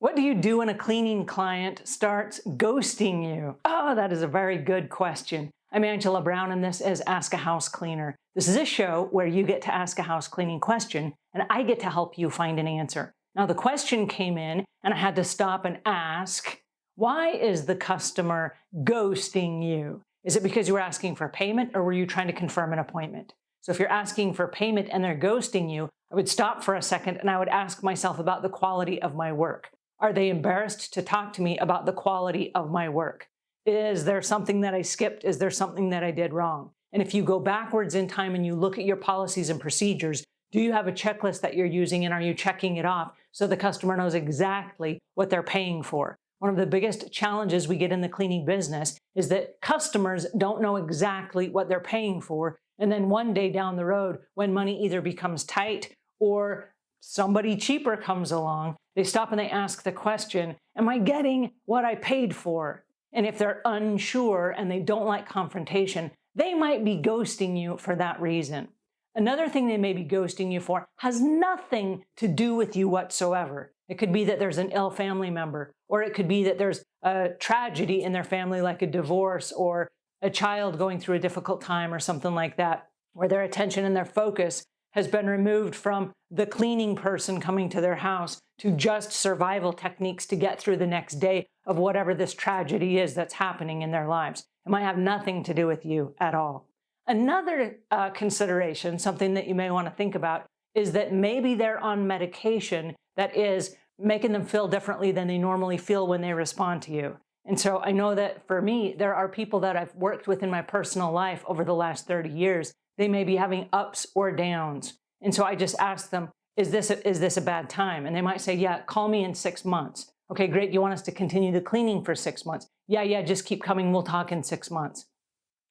What do you do when a cleaning client starts ghosting you? Oh, that is a very good question. I'm Angela Brown, and this is Ask a House Cleaner. This is a show where you get to ask a house cleaning question, and I get to help you find an answer. Now, the question came in, and I had to stop and ask, why is the customer ghosting you? Is it because you were asking for payment, or were you trying to confirm an appointment? So if you're asking for payment and they're ghosting you, I would stop for a second and I would ask myself about the quality of my work. Are they embarrassed to talk to me about the quality of my work? Is there something that I skipped? Is there something that I did wrong? And if you go backwards in time and you look at your policies and procedures, do you have a checklist that you're using, and are you checking it off so the customer knows exactly what they're paying for? One of the biggest challenges we get in the cleaning business is that customers don't know exactly what they're paying for. And then one day down the road, when money either becomes tight or somebody cheaper comes along, they stop and they ask the question, am I getting what I paid for? And if they're unsure and they don't like confrontation, they might be ghosting you for that reason. Another thing they may be ghosting you for has nothing to do with you whatsoever. It could be that there's an ill family member, or it could be that there's a tragedy in their family, like a divorce or a child going through a difficult time or something like that, where their attention and their focus has been removed from the cleaning person coming to their house to just survival techniques to get through the next day of whatever this tragedy is that's happening in their lives. It might have nothing to do with you at all. Another consideration, something that you may want to think about, is that maybe they're on medication that is making them feel differently than they normally feel when they respond to you. And so I know that for me, there are people that I've worked with in my personal life over the last 30 years. They may be having ups or downs. And so I just ask them, is this a bad time? And they might say, yeah, call me in 6 months. Okay, great. You want us to continue the cleaning for 6 months? Yeah, just keep coming. We'll talk in 6 months.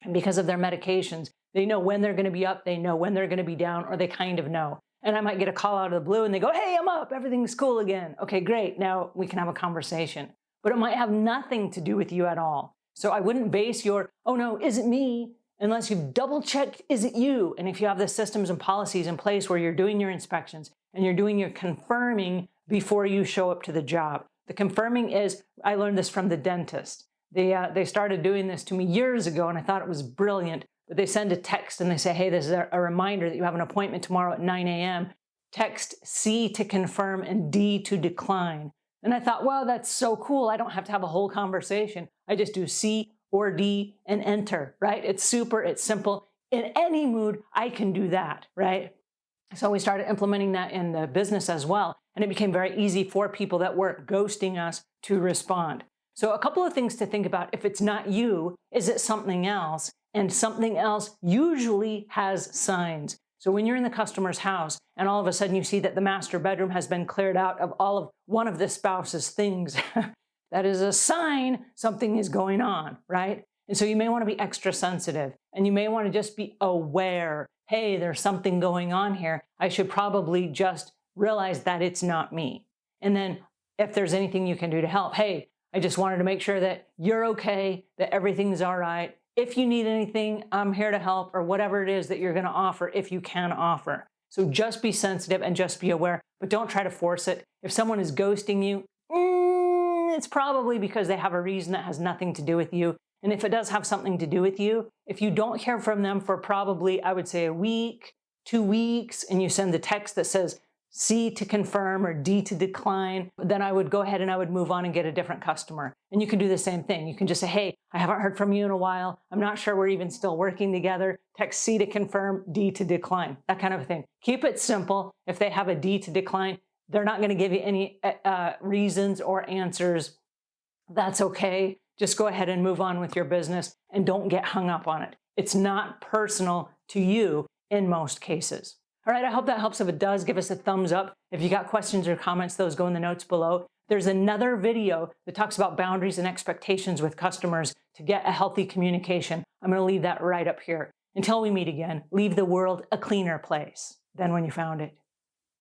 And because of their medications, they know when they're going to be up, they know when they're going to be down, or they kind of know. And I might get a call out of the blue and they go, hey, I'm up. Everything's cool again. Okay, great. Now we can have a conversation. But it might have nothing to do with you at all. So I wouldn't base your, oh no, is it me? Unless you've double checked, is it you? And if you have the systems and policies in place where you're doing your inspections and you're doing your confirming before you show up to the job. The confirming is, I learned this from the dentist. They started doing this to me years ago and I thought it was brilliant. But they send a text and they say, hey, this is a reminder that you have an appointment tomorrow at 9 a.m. Text C to confirm and D to decline. And I thought, wow, that's so cool. I don't have to have a whole conversation. I just do C or D and enter, right? It's super, it's simple. In any mood, I can do that, right? So we started implementing that in the business as well. And it became very easy for people that were ghosting us to respond. So a couple of things to think about. If it's not you, is it something else? And something else usually has signs. So when you're in the customer's house and all of a sudden you see that the master bedroom has been cleared out of all of one of the spouse's things, that is a sign something is going on, right? And so you may want to be extra sensitive and you may want to just be aware, hey, there's something going on here. I should probably just realize that it's not me. And then if there's anything you can do to help, hey, I just wanted to make sure that you're okay, that everything's all right. If you need anything, I'm here to help, or whatever it is that you're going to offer, if you can offer. So just be sensitive and just be aware, but don't try to force it. If someone is ghosting you, it's probably because they have a reason that has nothing to do with you. And if it does have something to do with you, if you don't hear from them for probably, I would say a week, 2 weeks, and you send the text that says C to confirm or D to decline, then I would go ahead and I would move on and get a different customer. And you can do the same thing. You can just say, hey, I haven't heard from you in a while. I'm not sure we're even still working together. Text C to confirm, D to decline, that kind of thing. Keep it simple. If they have a D to decline, they're not going to give you any reasons or answers. That's okay. Just go ahead and move on with your business and don't get hung up on it. It's not personal to you in most cases. All right, I hope that helps. If it does, give us a thumbs up. If you got questions or comments, those go in the notes below. There's another video that talks about boundaries and expectations with customers to get a healthy communication. I'm going to leave that right up here. Until we meet again, leave the world a cleaner place than when you found it.